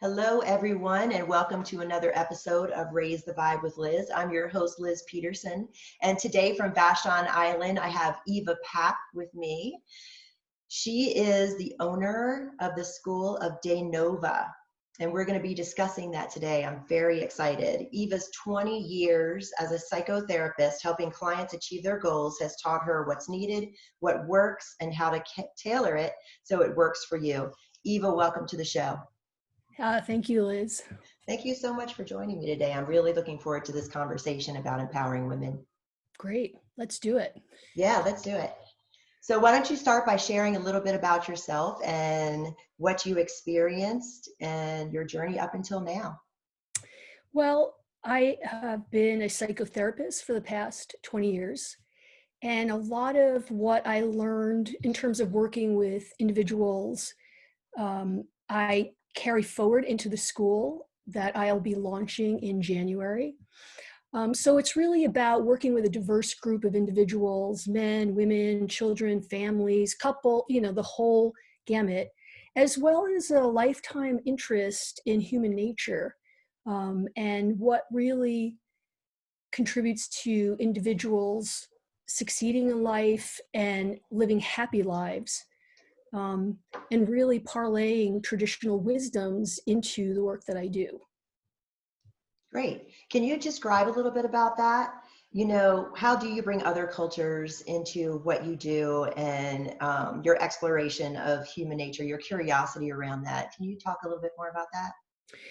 Hello, everyone, and welcome to another episode of Raise the Vibe with Liz. I'm your host, Liz Peterson, and today from Vashon Island, I have Eva Papp with me. She is the owner of the School of Dae Nova, and we're going to be discussing that today. I'm very excited. Eva's 20 years as a psychotherapist helping clients achieve their goals has taught her what's needed, what works, and how to tailor it so it works for you. Eva, welcome to the show. Thank you, Liz. Thank you so much for joining me today. I'm really looking forward to this conversation about empowering women. Great. Let's do it. Yeah, let's do it. So why don't you start by sharing a little bit about yourself and what you experienced and your journey up until now? Well, I have been a psychotherapist for the past 20 years. And a lot of what I learned in terms of working with individuals, I carry forward into the school that I'll be launching in January. So it's really about working with a diverse group of individuals, men, women, children, families, couple, the whole gamut, as well as a lifetime interest in human nature and what really contributes to individuals succeeding in life and living happy lives, and really parlaying traditional wisdoms into the work that I do. Great. Can you describe a little bit about that? How do you bring other cultures into what you do and your exploration of human nature, your curiosity around that? Can you talk a little bit more about that?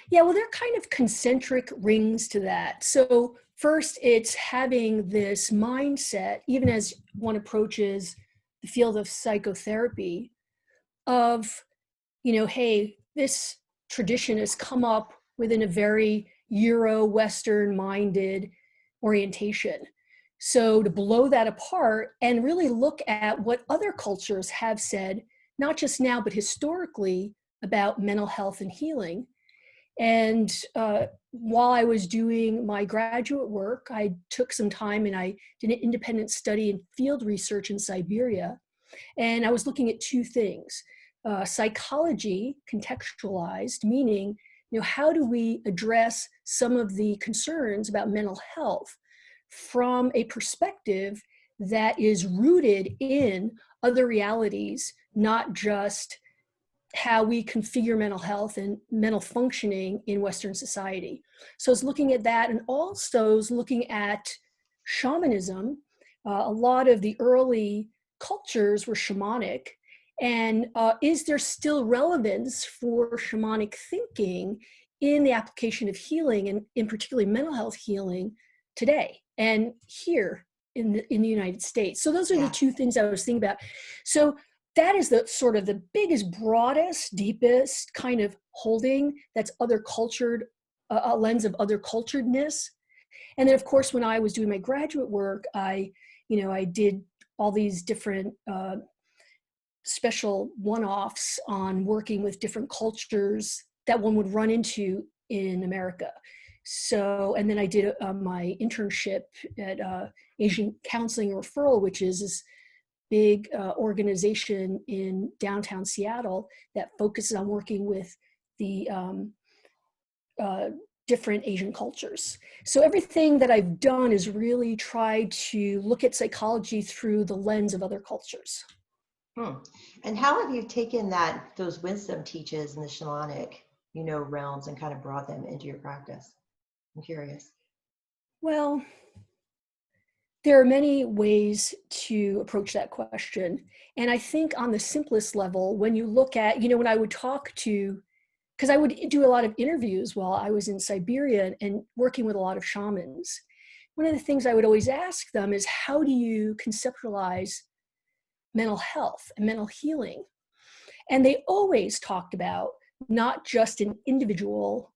Yeah, well, there are kind of concentric rings to that. So first, it's having this mindset, even as one approaches the field of psychotherapy, of, hey, this tradition has come up within a very Euro-Western minded orientation. So to blow that apart and really look at what other cultures have said, not just now, but historically, about mental health and healing. And while I was doing my graduate work, I took some time and I did an independent study in field research in Siberia. And I was looking at two things. Psychology, contextualized, meaning, how do we address some of the concerns about mental health from a perspective that is rooted in other realities, not just how we configure mental health and mental functioning in Western society. So I was looking at that, and also I was looking at shamanism. A lot of the early cultures were shamanic. And is there still relevance for shamanic thinking in the application of healing, and in particularly mental health healing today and here in the United States? So those are the two things I was thinking about. So that is the sort of the biggest, broadest, deepest kind of holding that's other cultured, a lens of other culturedness. And then, of course, when I was doing my graduate work, I did all these different special one-offs on working with different cultures that one would run into in America. So, and then I did my internship at Asian Counseling and Referral, which is this big organization in downtown Seattle that focuses on working with the different Asian cultures. So everything that I've done is really tried to look at psychology through the lens of other cultures. And how have you taken those wisdom teaches in the shamanic, realms and kind of brought them into your practice? I'm curious. Well, there are many ways to approach that question. And I think on the simplest level, when you look at, when I would talk to, because I would do a lot of interviews while I was in Siberia and working with a lot of shamans, one of the things I would always ask them is, how do you conceptualize mental health and mental healing? And they always talked about not just an individual's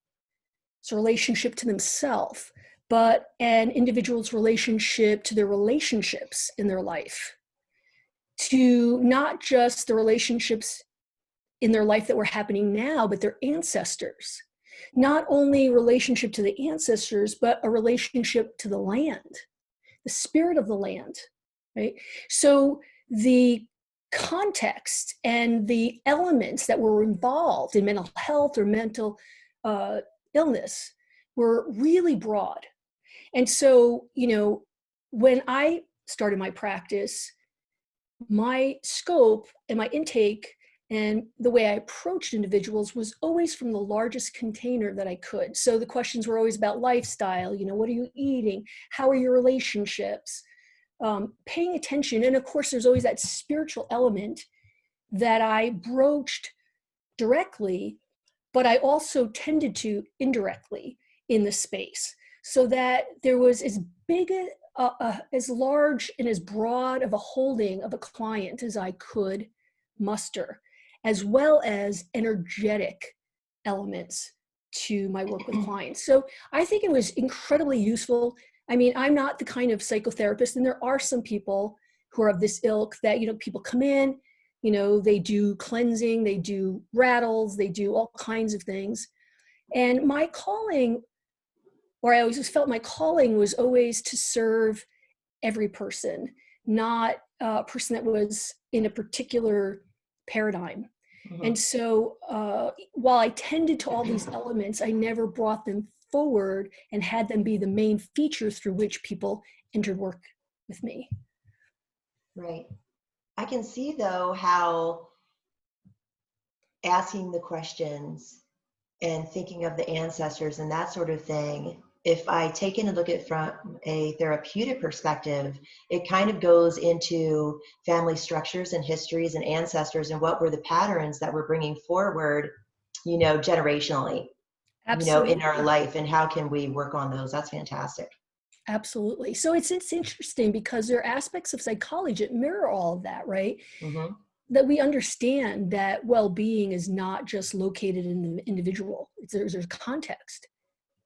relationship to themselves, but an individual's relationship to their relationships in their life, to not just the relationships in their life that were happening now, but their ancestors. Not only relationship to the ancestors, but a relationship to the land, the spirit of the land, right? So the context and the elements that were involved in mental health or mental illness were really broad. And so, when I started my practice, my scope and my intake and the way I approached individuals was always from the largest container that I could. So the questions were always about lifestyle, what are you eating? How are your relationships? Paying attention. And of course, there's always that spiritual element that I broached directly, but I also tended to indirectly in the space, so that there was as big as large and as broad of a holding of a client as I could muster, as well as energetic elements to my work with clients. So I think it was incredibly useful. I mean, I'm not the kind of psychotherapist, and there are some people who are of this ilk that, people come in, they do cleansing, they do rattles, they do all kinds of things. And my calling, or I always felt my calling, was always to serve every person, not a person that was in a particular paradigm. Mm-hmm. And so while I tended to all these elements, I never brought them forward and had them be the main feature through which people entered work with me. Right. I can see, though, how asking the questions and thinking of the ancestors and that sort of thing, if I take in and look at it from a therapeutic perspective, it kind of goes into family structures and histories and ancestors and what were the patterns that we're bringing forward, generationally, Absolutely. in our life, and how can we work on those? That's fantastic. Absolutely. So it's interesting because there are aspects of psychology that mirror all of that, right? Mm-hmm. That we understand that well-being is not just located in the individual. There's context,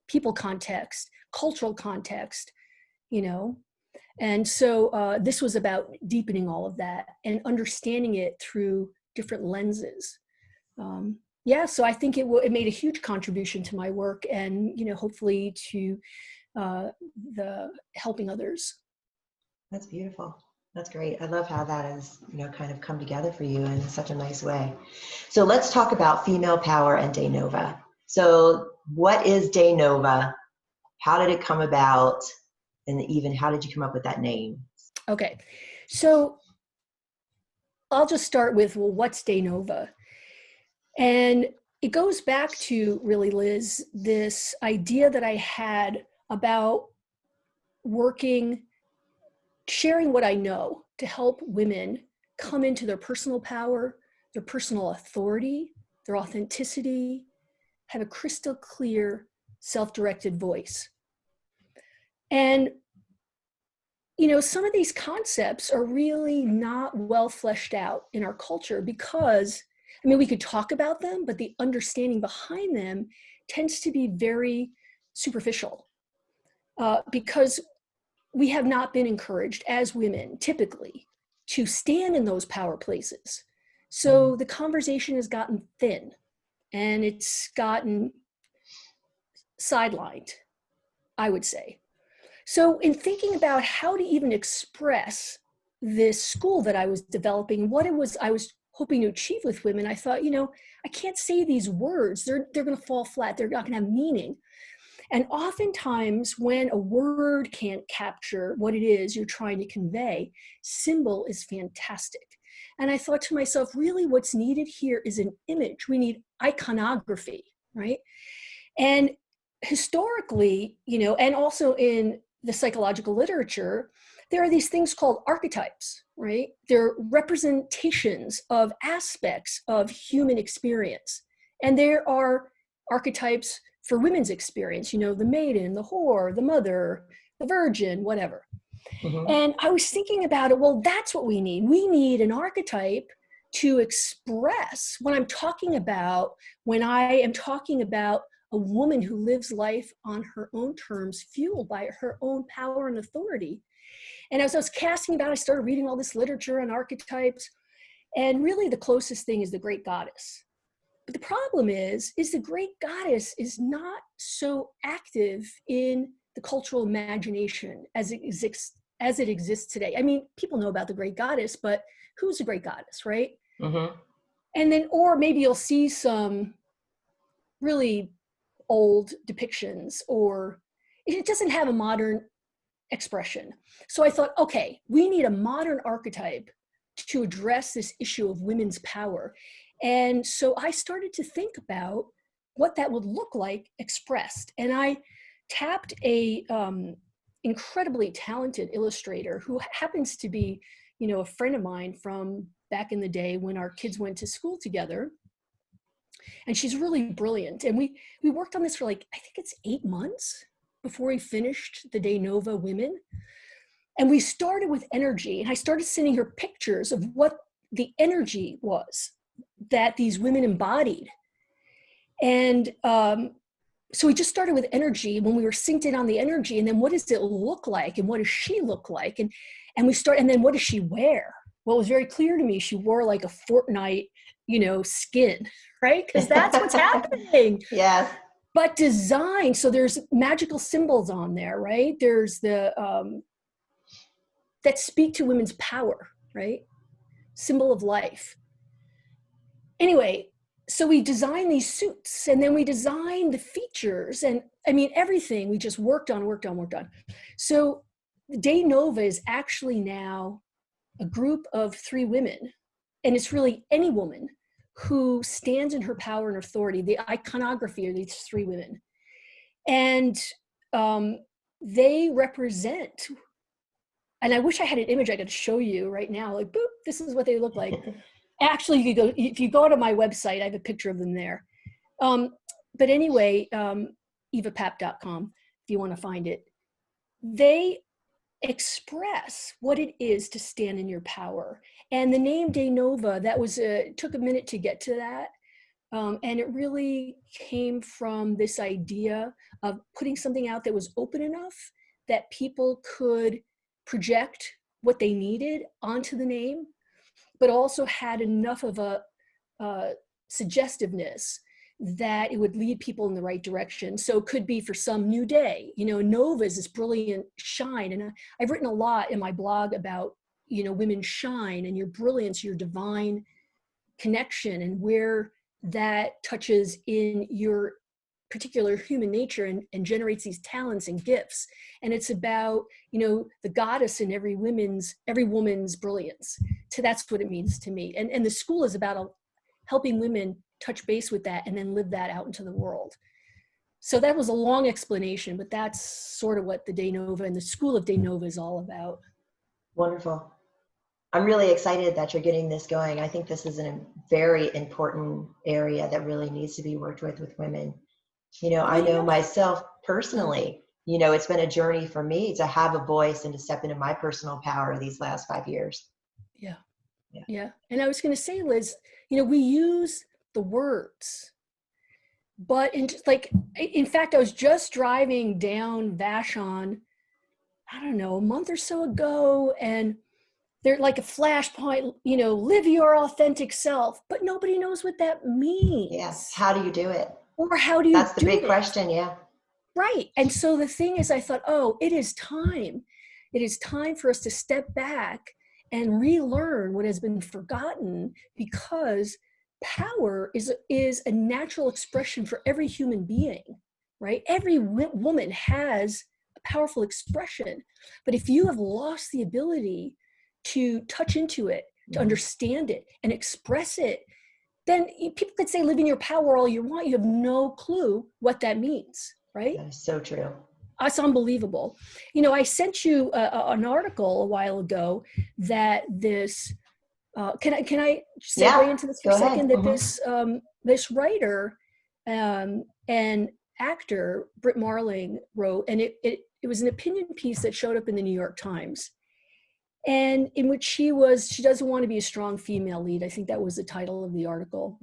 people context, cultural context, And so this was about deepening all of that and understanding it through different lenses. So I think it made a huge contribution to my work and, hopefully to the helping others. That's beautiful. That's great. I love how that has, kind of come together for you in such a nice way. So let's talk about female power and Dae Nova. So what is Dae Nova? How did it come about? And even how did you come up with that name? Okay. So I'll just start with, what's Dae Nova? And it goes back to, really, Liz, this idea that I had about sharing what I know to help women come into their personal power, their personal authority, their authenticity, have a crystal clear, self-directed voice. And, some of these concepts are really not well fleshed out in our culture because, we could talk about them, but the understanding behind them tends to be very superficial because we have not been encouraged as women, typically, to stand in those power places. So the conversation has gotten thin and it's gotten sidelined, I would say. So in thinking about how to even express this school that I was developing, what it was I was hoping to achieve with women, I thought, I can't say these words. They're going to fall flat. They're not going to have meaning. And oftentimes when a word can't capture what it is you're trying to convey, symbol is fantastic. And I thought to myself, really what's needed here is an image. We need iconography, right? And historically, and also in the psychological literature, there are these things called archetypes, right? They're representations of aspects of human experience. And there are archetypes for women's experience, the maiden, the whore, the mother, the virgin, whatever. Mm-hmm. And I was thinking about it, that's what we need. We need an archetype to express when I am talking about a woman who lives life on her own terms, fueled by her own power and authority. And as I was casting about, I started reading all this literature on archetypes. And really the closest thing is the great goddess. But the problem is the great goddess is not so active in the cultural imagination as as it exists today. I mean, people know about the great goddess, but who's a great goddess, right? Mm-hmm. And then, or maybe you'll see some really old depictions, or it doesn't have a modern expression. So I thought, okay, we need a modern archetype to address this issue of women's power. And so I started to think about what that would look like expressed. And I tapped a incredibly talented illustrator who happens to be, a friend of mine from back in the day when our kids went to school together. And she's really brilliant. And we worked on this for like, I think it's 8 months before we finished the Dae Nova women. And we started with energy, and I started sending her pictures of what the energy was that these women embodied. And so we just started with energy when we were synced in on the energy, and then what does it look like, and what does she look like? And then what does she wear? Well, it was very clear to me she wore like a Fortnite, skin, right? Because that's what's happening. Yes. But design, so there's magical symbols on there, right? There's the that speak to women's power, right? Symbol of life. Anyway, so we designed these suits, and then we designed the features, and I mean, everything we just worked on. So Dae Nova is actually now a group of 3 women, and it's really any woman who stands in her power and authority. The iconography are these 3 women. And they represent, and I wish I had an image I could show you right now, like, boop, this is what they look like. Actually, if you go to my website, I have a picture of them there. But anyway, evapapp.com, if you want to find it. They express what it is to stand in your power. And the name Dae Nova, it took a minute to get to that. And it really came from this idea of putting something out that was open enough that people could project what they needed onto the name, but also had enough of a suggestiveness that it would lead people in the right direction. So it could be for some new day, Nova is this brilliant shine. And I've written a lot in my blog about, women's shine and your brilliance, your divine connection, and where that touches in your particular human nature and generates these talents and gifts. And it's about, the goddess in every woman's brilliance. So that's what it means to me. And the school is about helping women touch base with that and then live that out into the world. So that was a long explanation, but that's sort of what the Dae Nova and the School of Dae Nova is all about. Wonderful. I'm really excited that you're getting this going. I think this is a very important area that really needs to be worked with women. I know myself personally, it's been a journey for me to have a voice and to step into my personal power these last 5 years. Yeah. And I was going to say, Liz, we use the words, but in fact, I was just driving down Vashon, I don't know, a month or so ago, and they're like a flashpoint, live your authentic self, but nobody knows what that means. Yes. How do you do it? Or how do you That's the big question. Yeah. Right. And so the thing is, I thought, it is time. It is time for us to step back and relearn what has been forgotten, because power is a natural expression for every human being, right? Every woman has a powerful expression. But if you have lost the ability to touch into it, to understand it and express it, then people could say live in your power all you want. You have no clue what that means, right? That is so true. That's unbelievable. I sent you an article a while ago that this, can I segue into this for a second? That this writer and actor, Britt Marling, wrote, and it was an opinion piece that showed up in the New York Times, and in which she doesn't want to be a strong female lead. I think that was the title of the article.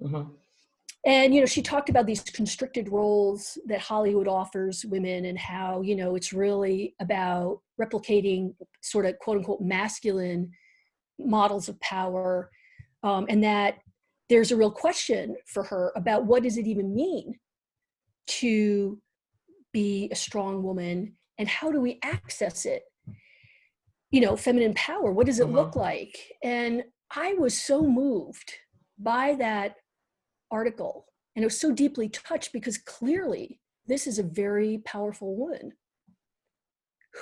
And, she talked about these constricted roles that Hollywood offers women, and how, it's really about replicating sort of quote unquote masculine models of power. And that there's a real question for her about what does it even mean to be a strong woman, and how do we access it? feminine power. What does it Mm-hmm. look like? And I was so moved by that article, and it was so deeply touched because clearly this is a very powerful woman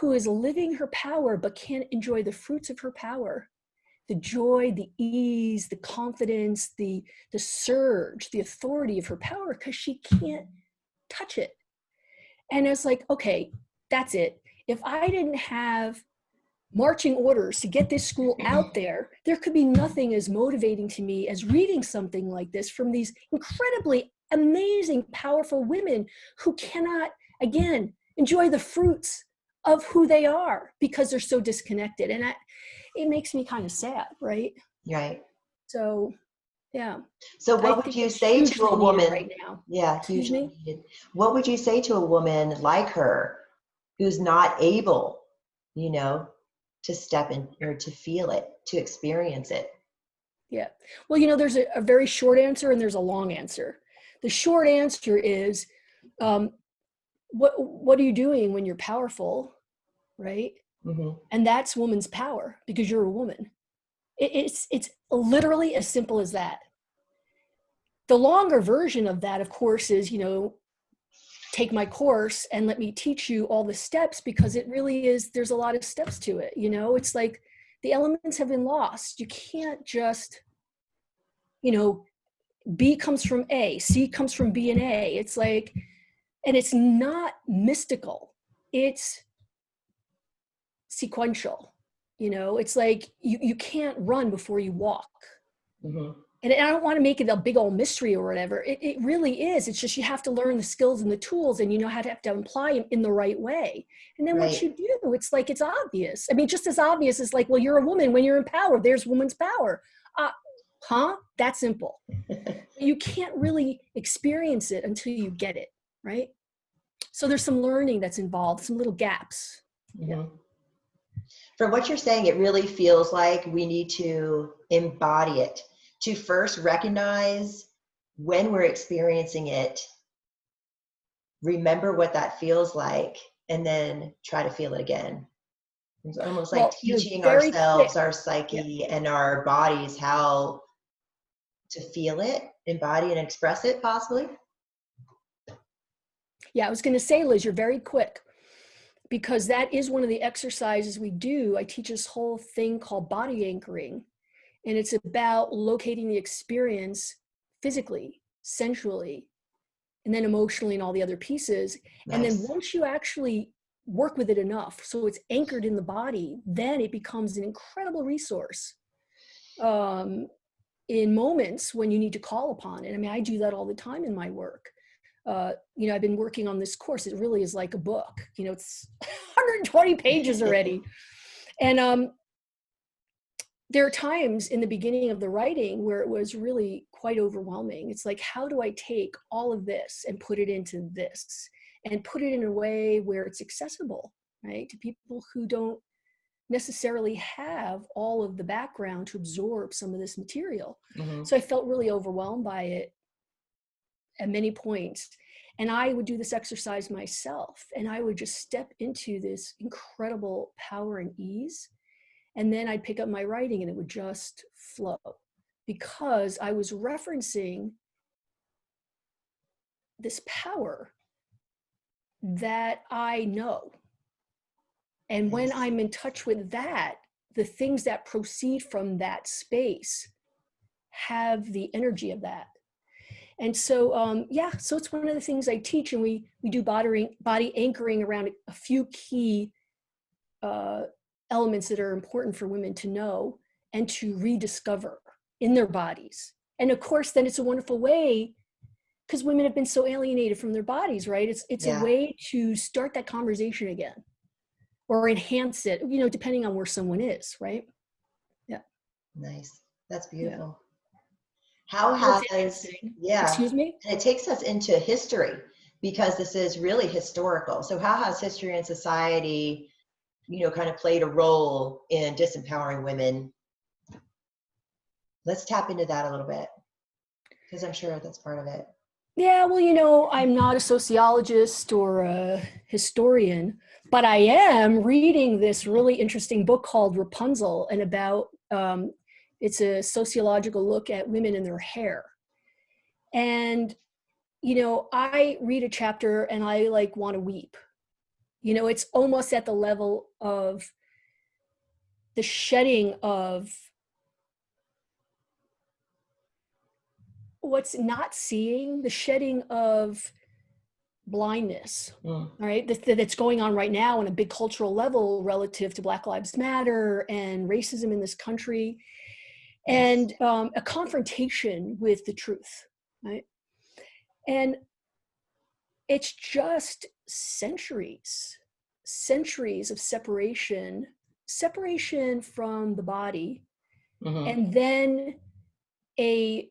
who is living her power but can't enjoy the fruits of her power, the joy, the ease, the confidence, the surge, the authority of her power, because she can't touch it. And it's like, okay, that's it. If I didn't have marching orders to get this school out there, there could be nothing as motivating to me as reading something like this from these incredibly amazing, powerful women who cannot, again, enjoy the fruits of who they are because they're so disconnected. And it makes me kind of sad, right? Right. So, yeah. So I what would think you it's say to hugely a needed woman? right now. Yeah, Excuse hugely me? needed. What would you say to a woman like her who's not able, to step in or to feel it, to experience it? Yeah. Well, there's a very short answer and there's a long answer. The short answer is, what are you doing when you're powerful, right? Mm-hmm. And that's woman's power because you're a woman. It's literally as simple as that. The longer version of that, of course, is take my course and let me teach you all the steps, because it really is, there's a lot of steps to it. It's like the elements have been lost. You can't just, B comes from A, C comes from B and A. It's like, and it's not mystical. It's sequential. It's like you can't run before you walk. Mm-hmm. And I don't want to make it a big old mystery or whatever. It really is. It's just you have to learn the skills and the tools, and how to have to apply them in the right way. And then once Right. you do, it's like it's obvious. I mean, just as obvious as like, well, you're a woman. When you're in power, there's woman's power. That simple. You can't really experience it until you get it, right? So there's some learning that's involved, some little gaps. Yeah. Mm-hmm. From what you're saying, it really feels like we need to embody it, to first recognize when we're experiencing it, remember what that feels like, and then try to feel it again. It's almost like Well, you're teaching very quick. ourselves, our Yeah. psyche, and our bodies how to feel it, embody and express it, possibly. Yeah, I was going to say, Liz, you're very quick, because that is one of the exercises we do. I teach this whole thing called body anchoring, and it's about locating the experience physically, sensually, and then emotionally and all the other pieces. And then Nice. once you actually work with it enough, so it's anchored in the body, then it becomes an incredible resource in moments when you need to call upon it. I mean, I do that all the time in my work. I've been working on this course. It really is like a book. It's 120 pages already. And there are times in the beginning of the writing where it was really quite overwhelming. It's like, how do I take all of this and put it into this, and put it in a way where it's accessible, right, to people who don't necessarily have all of the background to absorb some of this material. Mm-hmm. So I felt really overwhelmed by it at many points. And I would do this exercise myself, and I would just step into this incredible power and ease. And then I'd pick up my writing and it would just flow, because I was referencing this power that I know. And when Nice. I'm in touch with that, the things that proceed from that space have the energy of that. And so, so it's one of the things I teach, and we do body anchoring around a few key elements that are important for women to know and to rediscover in their bodies. And of course, then it's a wonderful way, because women have been so alienated from their bodies, right? It's a way to start that conversation again, or enhance it, depending on where someone is, right? Yeah. Nice. That's Yeah. beautiful. How Well, has, excuse me? and it takes us into history, because this is really historical. So how has history and society, kind of played a role in disempowering women? Let's tap into that a little bit, because I'm sure that's part of it. Yeah, well, I'm not a sociologist or a historian, But I am reading this really interesting book called Rapunzel, and about, it's a sociological look at women and their hair. And, I read a chapter and I like want to weep. It's almost at the level of the shedding of what's not seeing, the shedding of blindness, right? That's going on right now on a big cultural level relative to Black Lives Matter and racism in this country, and a confrontation with the truth, right? And it's just centuries of separation from the body, and then a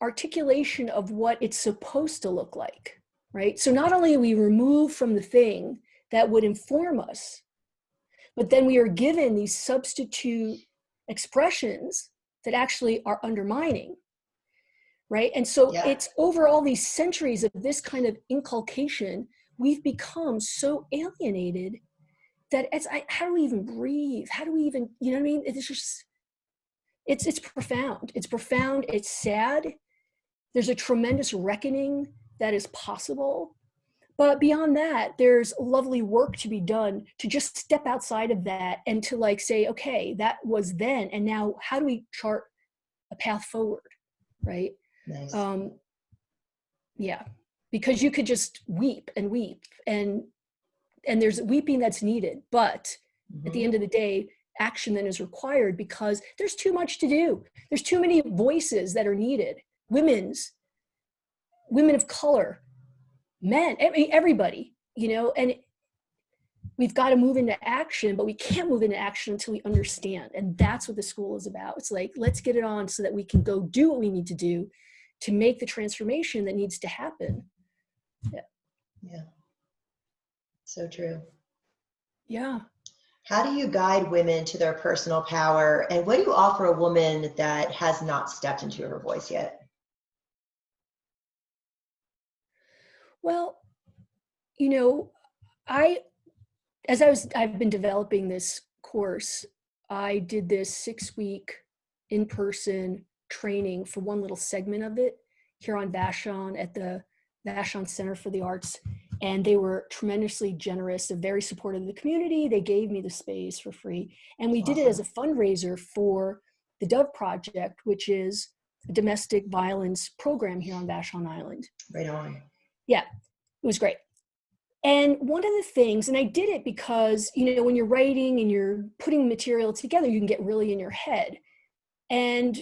articulation of what it's supposed to look like, right? So not only are we removed from the thing that would inform us, but then we are given these substitute expressions that actually are undermining, right? And so it's over all these centuries of this kind of inculcation, we've become so alienated that how do we even breathe? How do we even, you know what I mean? It's just, it's profound. It's profound. It's sad. There's a tremendous reckoning that is possible. But beyond that, there's lovely work to be done to just step outside of that and to like say, okay, that was then. And now how do we chart a path forward, right? Nice. Yeah, because you could just weep and weep, and there's weeping that's needed. But at the end of the day, action then is required because there's too much to do. There's too many voices that are needed. Women of color, men, everybody, and we've got to move into action, but we can't move into action until we understand. And that's what the school is about. It's like, let's get it on so that we can go do what we need to do to make the transformation that needs to happen. Yeah. So true. Yeah. How do you guide women to their personal power? And what do you offer a woman that has not stepped into her voice yet? Well, I've been developing this course, I did this 6-week in-person training for one little segment of it here on Vashon at the Vashon Center for the Arts. And they were tremendously generous. They're very supportive of the community. They gave me the space for free. And we did it as a fundraiser for the Dove Project, which is a domestic violence program here on Vashon Island. Right on. Yeah, it was great. And one of the things, and I did it because, when you're writing and you're putting material together, you can get really in your head. And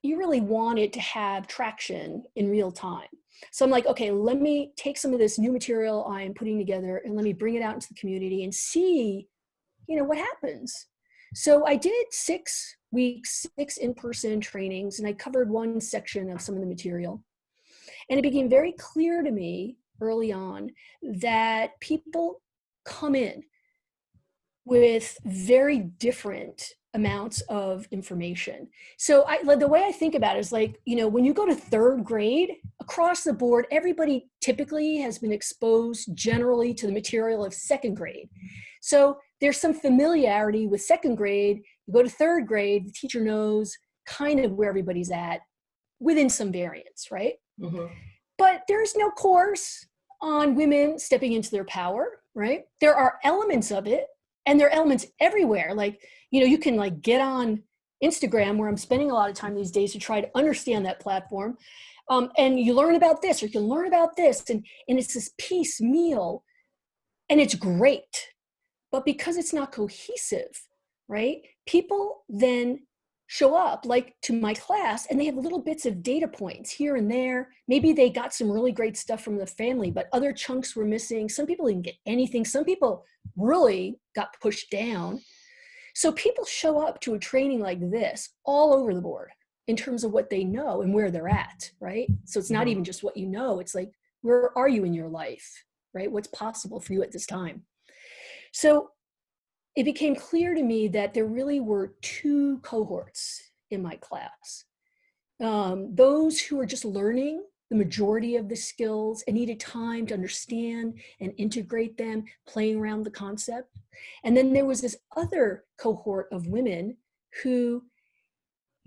you really want it to have traction in real time. So I'm like, okay, let me take some of this new material I'm putting together and let me bring it out into the community and see, what happens. So I did 6 weeks, 6 in-person trainings, and I covered one section of some of the material. And it became very clear to me early on that people come in with very different amounts of information. So the way I think about it is like, when you go to 3rd grade, across the board, everybody typically has been exposed generally to the material of 2nd grade. So there's some familiarity with 2nd grade. You go to 3rd grade, the teacher knows kind of where everybody's at within some variance, right? But there's no course on women stepping into their power, right? There are elements of it, and there are elements everywhere. Like, you can like get on Instagram, where I'm spending a lot of time these days to try to understand that platform. And you learn about this, or you can learn about this, and it's this piecemeal, and it's great. But because it's not cohesive, right? People then show up like to my class and they have little bits of data points here and there. Maybe they got some really great stuff from the family, but other chunks were missing. Some people didn't get anything. Some people really got pushed down. So people show up to a training like this all over the board in terms of what they know and where they're at, right? So it's not even just what you know. It's like, where are you in your life, right? What's possible for you at this time? So it became clear to me that there really were 2 cohorts in my class. Those who are just learning the majority of the skills and needed time to understand and integrate them, playing around the concept. And then there was this other cohort of women who,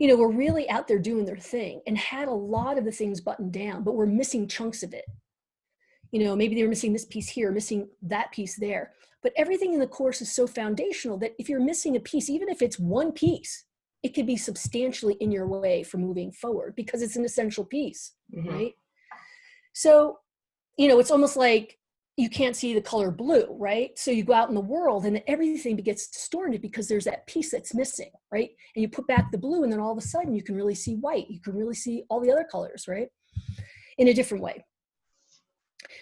were really out there doing their thing and had a lot of the things buttoned down, but were missing chunks of it. Maybe they were missing this piece here, missing that piece there. But everything in the course is so foundational that if you're missing a piece, even if it's one piece, it could be substantially in your way for moving forward because it's an essential piece, right? So, it's almost like you can't see the color blue, right? So you go out in the world and everything gets distorted because there's that piece that's missing, right? And you put back the blue and then all of a sudden you can really see white. You can really see all the other colors, right? In a different way.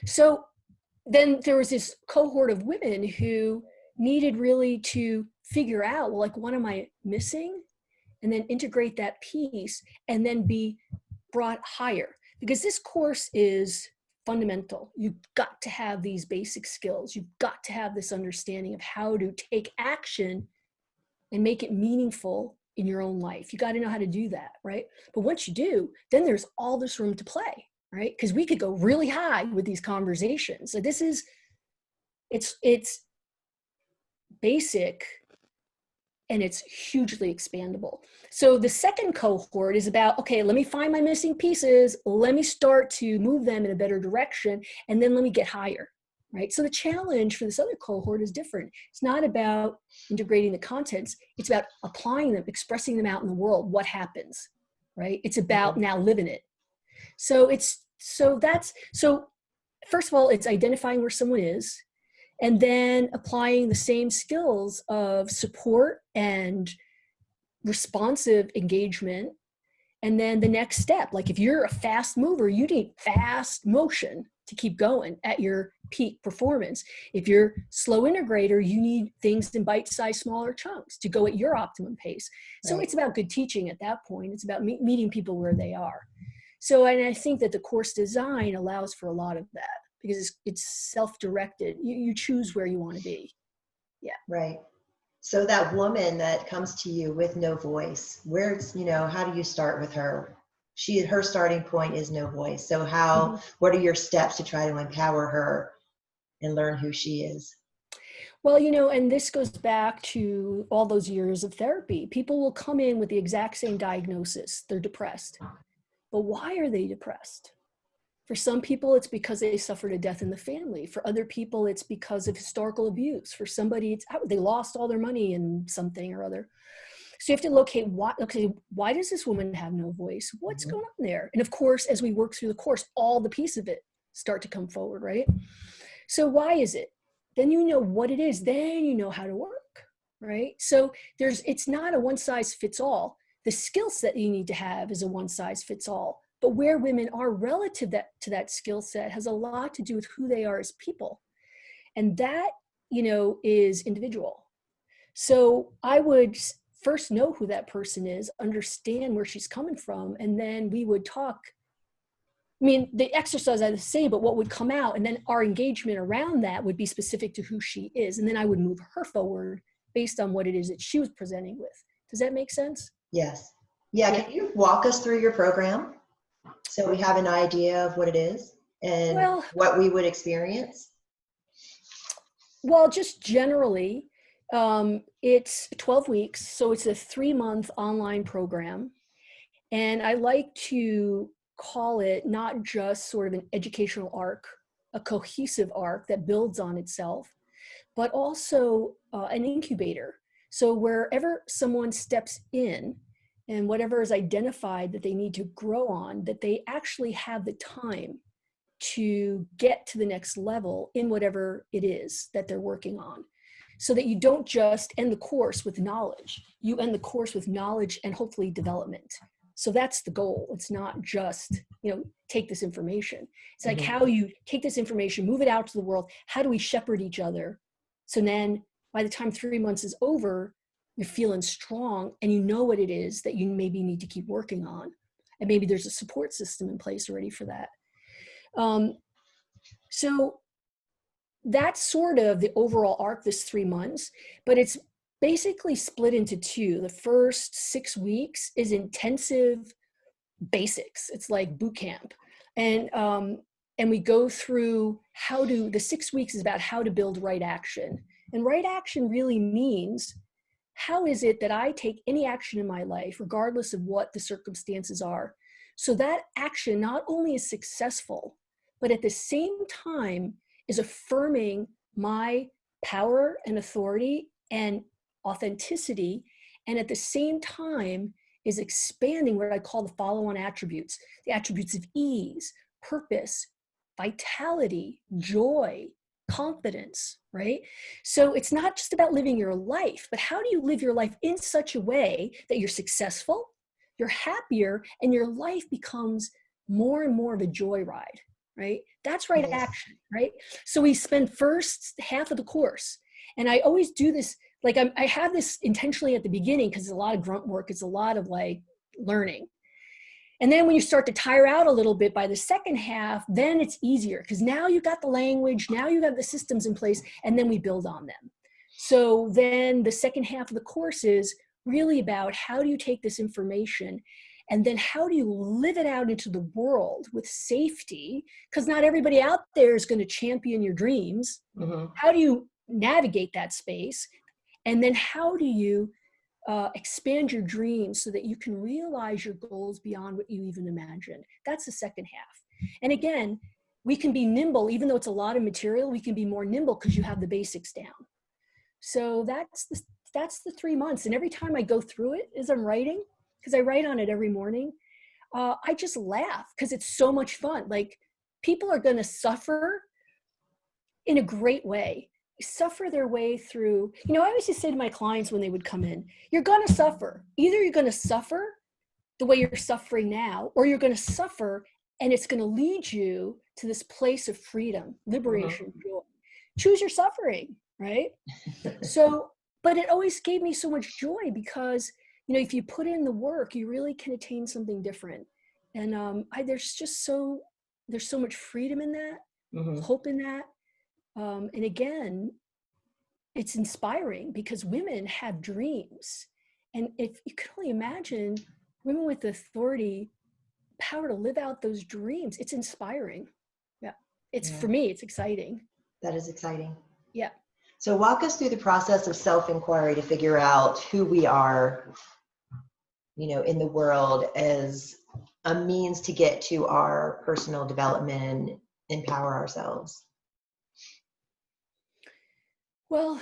So then there was this cohort of women who needed really to figure out, well, like, what am I missing? And then integrate that piece and then be brought higher. Because this course is fundamental. You've got to have these basic skills. You've got to have this understanding of how to take action and make it meaningful in your own life. You got to know how to do that, right? But once you do, then there's all this room to play, right? Because we could go really high with these conversations. So this is, it's basic and it's hugely expandable. So the second cohort is about, okay, let me find my missing pieces. Let me start to move them in a better direction. And then let me get higher, right? So the challenge for this other cohort is different. It's not about integrating the contents. It's about applying them, expressing them out in the world. What happens, right? It's about now living it. So first of all, it's identifying where someone is, and then applying the same skills of support and responsive engagement. And then the next step, like if you're a fast mover, you need fast motion to keep going at your peak performance. If you're slow integrator, you need things in bite-sized smaller chunks to go at your optimum pace. So It's about good teaching at that point. It's about meeting people where they are. So, and I think that the course design allows for a lot of that because it's self-directed. You choose where you want to be. Yeah. Right. So that woman that comes to you with no voice, how do you start with her? Her starting point is no voice. So what are your steps to try to empower her and learn who she is? Well, and this goes back to all those years of therapy. People will come in with the exact same diagnosis. They're depressed. But why are they depressed? For some people, it's because they suffered a death in the family. For other people, it's because of historical abuse. For somebody, they lost all their money in something or other. So you have to locate why does this woman have no voice? What's going on there? And of course, as we work through the course, all the pieces of it start to come forward, right? So why is it? Then you know what it is. Then you know how to work, right? So it's not a one size fits all. The skill set you need to have is a one size fits all. But where women are relative to that skill set has a lot to do with who they are as people. And that, is individual. So I would first know who that person is, understand where she's coming from, and then we would talk. I mean, the exercise I would say, but what would come out, and then our engagement around that would be specific to who she is. And then I would move her forward based on what it is that she was presenting with. Does that make sense? Yes. Yeah. Can you walk us through your program so we have an idea of what it is and what we would experience? Well, just generally, it's 12 weeks. So it's a 3-month online program. And I like to call it not just sort of an educational arc, a cohesive arc that builds on itself, but also an incubator. So wherever someone steps in and whatever is identified that they need to grow on, that they actually have the time to get to the next level in whatever it is that they're working on. So that you don't just end the course with knowledge, you end the course with knowledge and hopefully development. So that's the goal. It's not just, take this information. It's like how you take this information, move it out to the world. How do we shepherd each other? So then by the time 3 months is over, you're feeling strong and you know what it is that you maybe need to keep working on. And maybe there's a support system in place already for that. So that's sort of the overall arc, this 3 months, but it's basically split into two. The first 6 weeks is intensive basics. It's like boot camp. And we go through the 6 weeks is about how to build right action. And right action really means, how is it that I take any action in my life, regardless of what the circumstances are, so that action not only is successful, but at the same time is affirming my power and authority and authenticity, and at the same time is expanding what I call the follow-on attributes, the attributes of ease, purpose, vitality, joy, confidence, right? So it's not just about living your life, but how do you live your life in such a way that you're successful, you're happier, and your life becomes more and more of a joyride, right? That's right Yes. action, right? So we spend first half of the course, and I always do this, like I have this intentionally at the beginning because it's a lot of grunt work, it's a lot of like learning. And then when you start to tire out a little bit by the second half, then it's easier because now you got the language, now you have the systems in place, and then we build on them. So then the second half of the course is really about how do you take this information and then how do you live it out into the world with safety? Because not everybody out there is going to champion your dreams. Mm-hmm. How do you navigate that space? And then how do you expand your dreams so that you can realize your goals beyond what you even imagined? That's the second half. And again, we can be nimble, even though it's a lot of material, we can be more nimble because you have the basics down. So that's the 3 months. And every time I go through it as I'm writing, because I write on it every morning, I just laugh because it's so much fun. Like, people are going to suffer in a great way. Suffer their way through, I always just say to my clients when they would come in, you're going to suffer. Either you're going to suffer the way you're suffering now, or you're going to suffer and it's going to lead you to this place of freedom, liberation, joy. Choose your suffering, right? So, but it always gave me so much joy because, if you put in the work, you really can attain something different. And there's so much freedom in that, hope in that. And again, it's inspiring because women have dreams. And if you could only imagine women with authority, power to live out those dreams, it's inspiring. Yeah. For me, it's exciting. That is exciting. Yeah. So walk us through the process of self-inquiry to figure out who we are, in the world as a means to get to our personal development and empower ourselves. Well,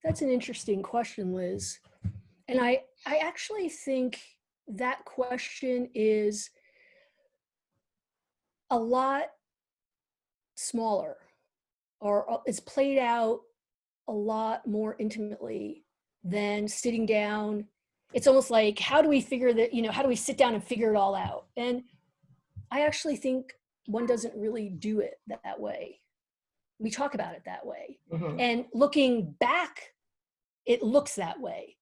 that's an interesting question, Liz. And I actually think that question is a lot smaller, or it's played out a lot more intimately than sitting down. It's almost like, how do we figure that, how do we sit down and figure it all out? And I actually think one doesn't really do it that way. We talk about it that way. And looking back, it looks that way.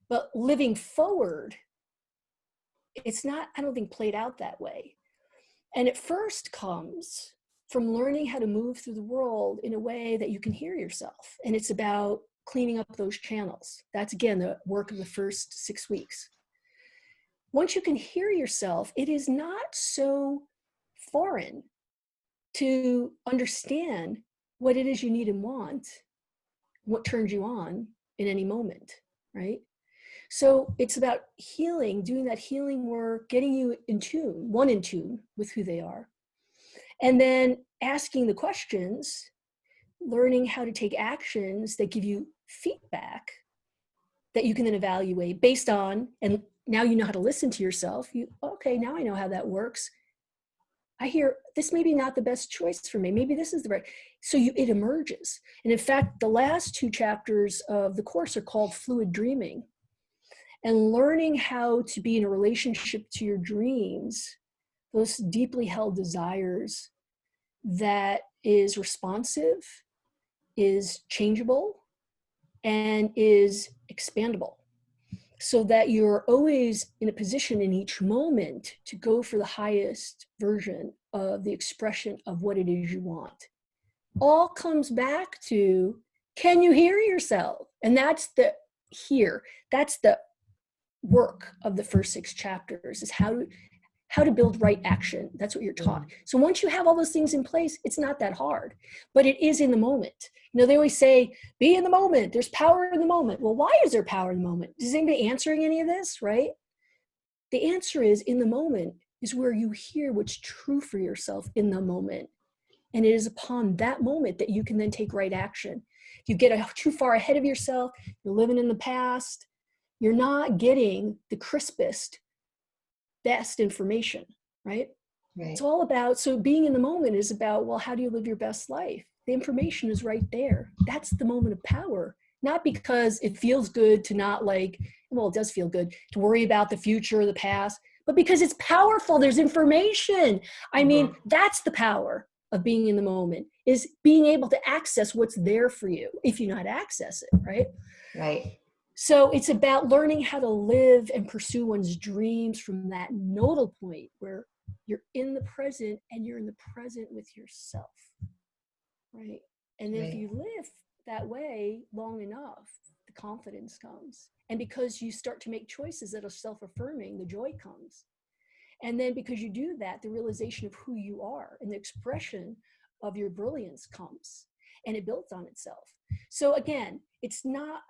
But living forward, it's not, I don't think, played out that way. And it first comes from learning how to move through the world in a way that you can hear yourself. And it's about cleaning up those channels. That's, again, the work of the first 6 weeks. Once you can hear yourself, it is not so foreign to understand what it is you need and want, what turns you on in any moment, right? So it's about healing, doing that healing work, getting you in tune with who they are. And then asking the questions, learning how to take actions that give you feedback that you can then evaluate based on, and now you know how to listen to yourself. Okay, now I know how that works. I hear this may be not the best choice for me. Maybe this is the right. So it emerges. And in fact, the last 2 chapters of the course are called Fluid Dreaming. And learning how to be in a relationship to your dreams, those deeply held desires, that is responsive, is changeable, and is expandable. So that you're always in a position in each moment to go for the highest version of the expression of what it is you want. All comes back to, can you hear yourself? And that's the work of the first 6 chapters, is how how to build right action. That's what you're taught. So once you have all those things in place, it's not that hard, but it is in the moment. They always say, be in the moment. There's power in the moment. Well, why is there power in the moment? Is anybody answering any of this, right? The answer is, in the moment is where you hear what's true for yourself in the moment. And it is upon that moment that you can then take right action. If you get too far ahead of yourself, you're living in the past, you're not getting the crispest, best information, right? It's all about, so being in the moment is about, well, how do you live your best life? The information is right there. That's the moment of power. Not because it feels good to not it does feel good to worry about the future or the past, but because it's powerful. There's information. I mean, that's the power of being in the moment, is being able to access what's there for you if you know how to access it, right? Right. So it's about learning how to live and pursue one's dreams from that nodal point where you're in the present and you're in the present with yourself, right? And if you live that way long enough, the confidence comes. And because you start to make choices that are self-affirming, the joy comes. And then because you do that, the realization of who you are and the expression of your brilliance comes, and it builds on itself. So again, it's not,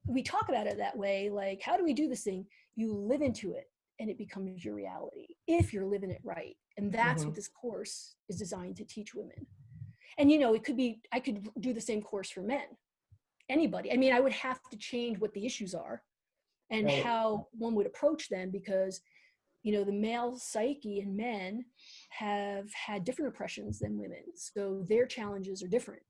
we talk about it that way, like, how do we do this thing? You live into it and it becomes your reality if you're living it right. And that's what this course is designed to teach women. And it could be, I could do the same course for men, anybody. I mean, I would have to change what the issues are and how one would approach them, because the male psyche in men have had different oppressions than women. So their challenges are different.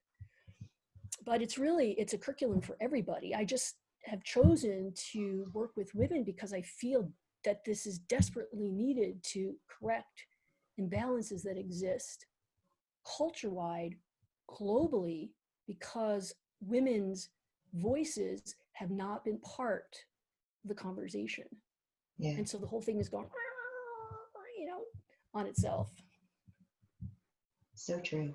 But it's a curriculum for everybody. I just have chosen to work with women because I feel that this is desperately needed to correct imbalances that exist culture-wide, globally, because women's voices have not been part of the conversation. Yeah. And so the whole thing is going, on itself. So true.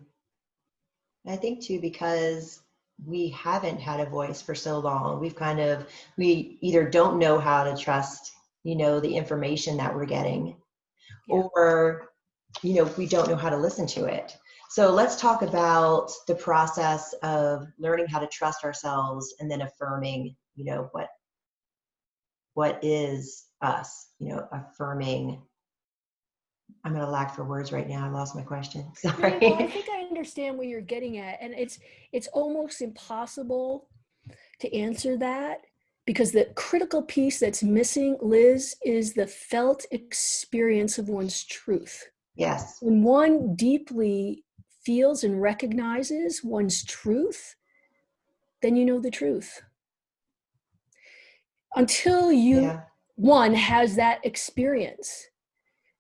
I think too, because we haven't had a voice for so long, we either don't know how to trust, the information that we're getting, or, we don't know how to listen to it. So let's talk about the process of learning how to trust ourselves and then affirming, what is us, affirming. I'm going to lack for words right now. I lost my question. Sorry. No, I think I understand what you're getting at. And it's almost impossible to answer that, because the critical piece that's missing, Liz, is the felt experience of one's truth. Yes. When one deeply feels and recognizes one's truth, then you know the truth. Until one has that experience,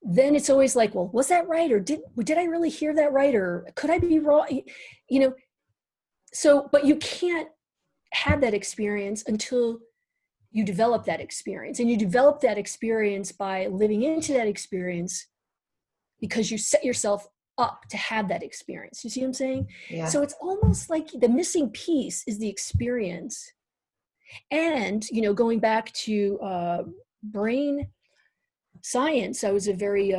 then it's always like, well, was that right? Or did I really hear that right? Or could I be wrong? So, but you can't have that experience until you develop that experience. And you develop that experience by living into that experience, because you set yourself up to have that experience. You see what I'm saying? Yeah. So it's almost like the missing piece is the experience. And, going back to brain science, I was a very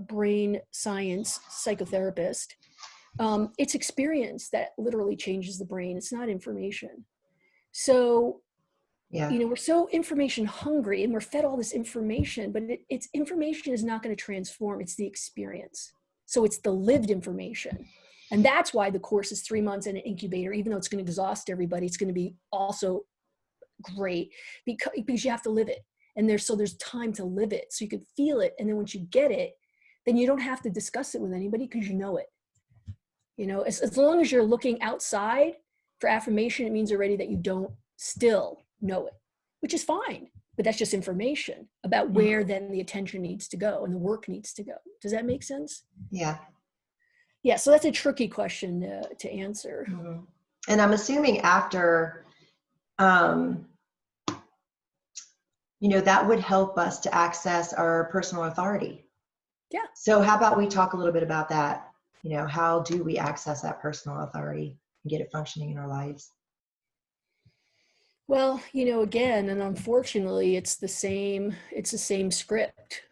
brain science psychotherapist. It's experience that literally changes the brain. It's not information. So, we're so information hungry and we're fed all this information, but it's information is not going to transform. It's the experience. So it's the lived information. And that's why the course is 3 months in an incubator. Even though it's going to exhaust everybody, it's going to be also great because you have to live it. And there's time to live it, so you can feel it. And then once you get it, then you don't have to discuss it with anybody because you know it. As long as you're looking outside for affirmation, it means already that you don't still know it, which is fine. But that's just information about where then the attention needs to go and the work needs to go. Does that make sense? Yeah. Yeah, so that's a tricky question to answer. Mm-hmm. And I'm assuming after, that would help us to access our personal authority. Yeah. So how about we talk a little bit about that? How do we access that personal authority and get it functioning in our lives? Well, again, and unfortunately, it's the same script.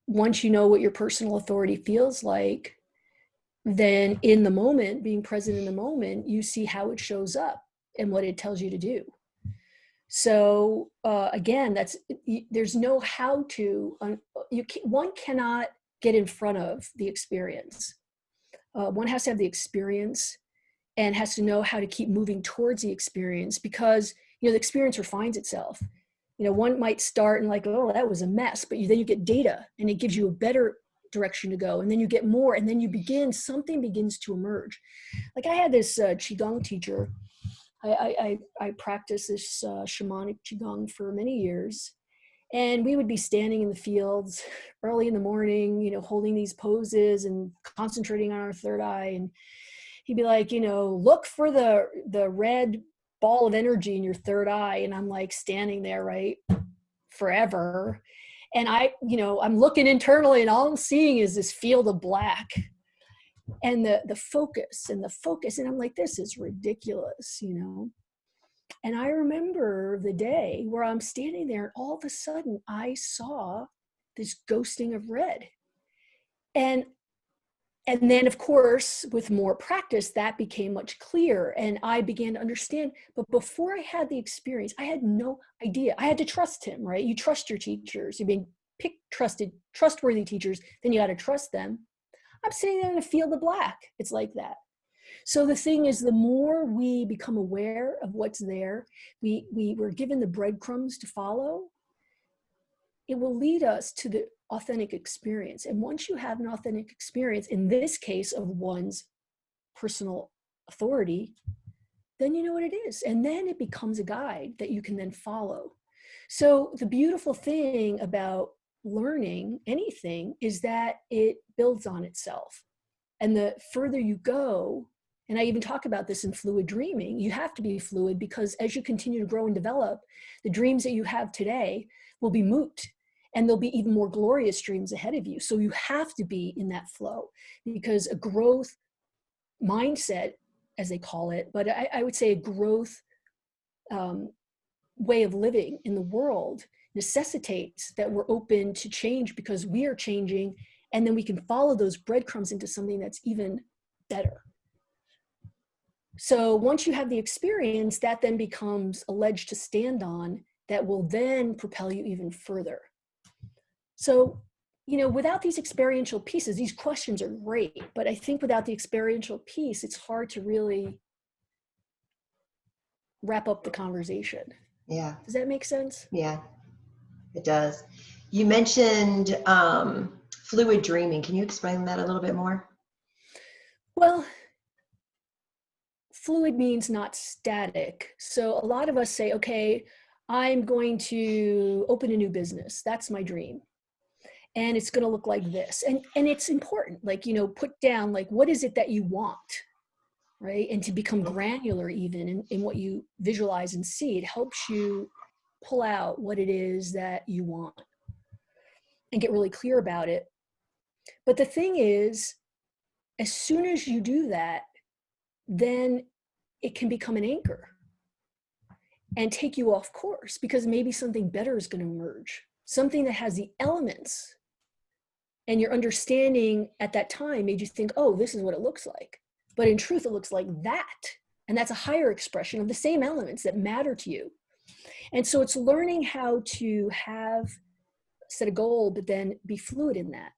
Once you know what your personal authority feels like, then in the moment, being present in the moment, you see how it shows up and what it tells you to do. So again, there's no how to, one cannot get in front of the experience. One has to have the experience and has to know how to keep moving towards the experience, because, the experience refines itself. One might start and like, oh, that was a mess, but then you get data and it gives you a better direction to go. And then you get more, and then something begins to emerge. Like I had this Qigong teacher. I practiced this shamanic Qigong for many years. And we would be standing in the fields early in the morning, holding these poses and concentrating on our third eye. And he'd be like, look for the red ball of energy in your third eye. And I'm like standing there, right, forever. And I'm looking internally, and all I'm seeing is this field of black. And the focus. And I'm like, this is ridiculous, And I remember the day where I'm standing there, and all of a sudden I saw this ghosting of red. And then, of course, with more practice, that became much clearer, and I began to understand. But before I had the experience, I had no idea. I had to trust him, right? You trust your teachers. You're being picked, trustworthy teachers, then you got to trust them. I'm sitting there in a field of black. It's like that. So the thing is, the more we become aware of what's there, we were given the breadcrumbs to follow, it will lead us to the authentic experience. And once you have an authentic experience, in this case of one's personal authority, then you know what it is. And then it becomes a guide that you can then follow. So the beautiful thing about learning anything is that it builds on itself. And the further you go, and I even talk about this in fluid dreaming, you have to be fluid, because as you continue to grow and develop, the dreams that you have today will be moot, and there'll be even more glorious dreams ahead of you. So you have to be in that flow, because a growth mindset, as they call it, but I would say a growth way of living in the world necessitates that we're open to change, because we are changing, and then we can follow those breadcrumbs into something that's even better. So once you have the experience, that then becomes a ledge to stand on that will then propel you even further. So, without these experiential pieces, these questions are great, but I think without the experiential piece, it's hard to really wrap up the conversation. Yeah. Does that make sense? Yeah, it does. You mentioned fluid dreaming. Can you explain that a little bit more? Well, fluid means not static. So a lot of us say, okay, I'm going to open a new business. That's my dream. And it's going to look like this. And it's important, like, put down, like, what is it that you want, right? And to become granular even in what you visualize and see, it helps you pull out what it is that you want and get really clear about it. But the thing is, as soon as you do that, then it can become an anchor and take you off course, because maybe something better is going to emerge, something that has the elements, and your understanding at that time made you think, oh, this is what it looks like. But in truth, it looks like that. And that's a higher expression of the same elements that matter to you. And so it's learning how to set a goal, but then be fluid in that,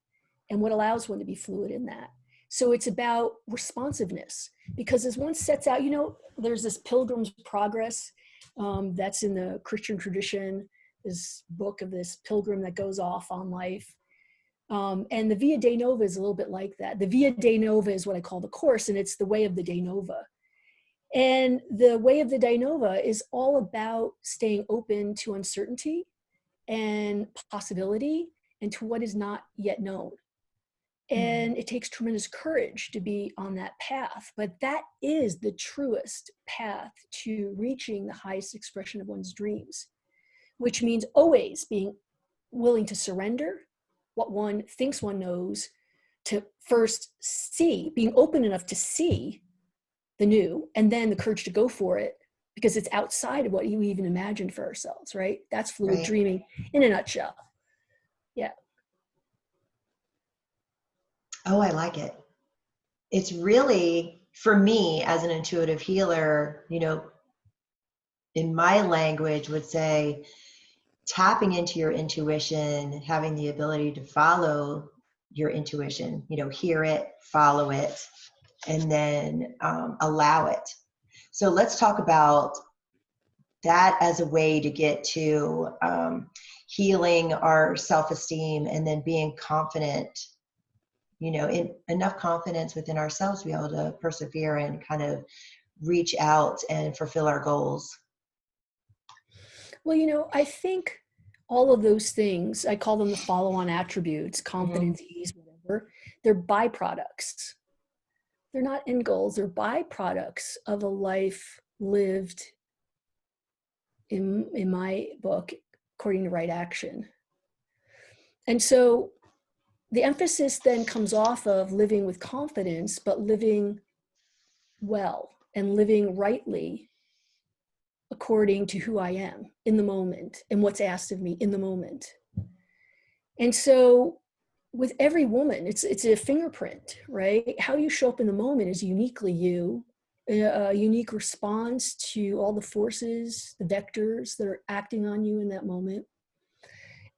and what allows one to be fluid in that. So it's about responsiveness, because as one sets out, there's this Pilgrim's Progress that's in the Christian tradition, this book of this pilgrim that goes off on life. And the Via Dae Nova is a little bit like that. The Via Dae Nova is what I call the course, and it's the way of the Dae Nova. And the way of the Dae Nova is all about staying open to uncertainty and possibility, and to what is not yet known. And it takes tremendous courage to be on that path, but that is the truest path to reaching the highest expression of one's dreams, which means always being willing to surrender what one thinks one knows, to first see, being open enough to see the new, and then the courage to go for it, because it's outside of what you even imagined for ourselves, right? That's fluid dreaming in a nutshell. Yeah. Oh, I like it. It's really, for me as an intuitive healer, in my language would say tapping into your intuition, having the ability to follow your intuition, hear it, follow it, and then allow it. So let's talk about that as a way to get to healing our self-esteem and then being confident, in enough confidence within ourselves to be able to persevere and kind of reach out and fulfill our goals. Well, I think all of those things, I call them the follow-on attributes, Mm-hmm. confidence, ease, whatever, they're byproducts. They're not end goals, they're byproducts of a life lived, in my book, according to right action. And so the emphasis then comes off of living with confidence, but living well and living rightly according to who I am in the moment and what's asked of me in the moment. And so with every woman, it's a fingerprint, right? How you show up in the moment is uniquely you, a unique response to all the forces, the vectors that are acting on you in that moment,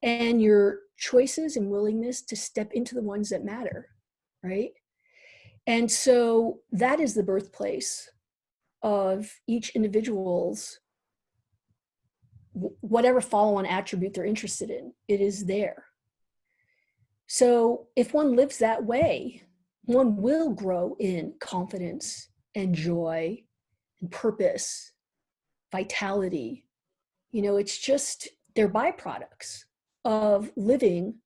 and your choices and willingness to step into the ones that matter, right? And so that is the birthplace of each individual's whatever follow-on attribute they're interested in. It is there. So if one lives that way, one will grow in confidence and joy and purpose, vitality. It's just they're byproducts of living,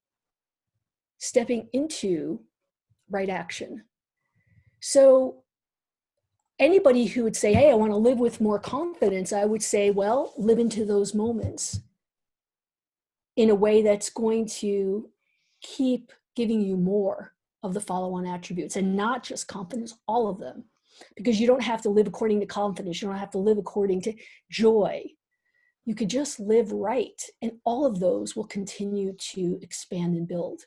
stepping into right action. So anybody who would say, hey, I want to live with more confidence, I would say, well, live into those moments in a way that's going to keep giving you more of the follow-on attributes, and not just confidence, all of them. Because you don't have to live according to confidence. You don't have to live according to joy. You could just live right, and all of those will continue to expand and build.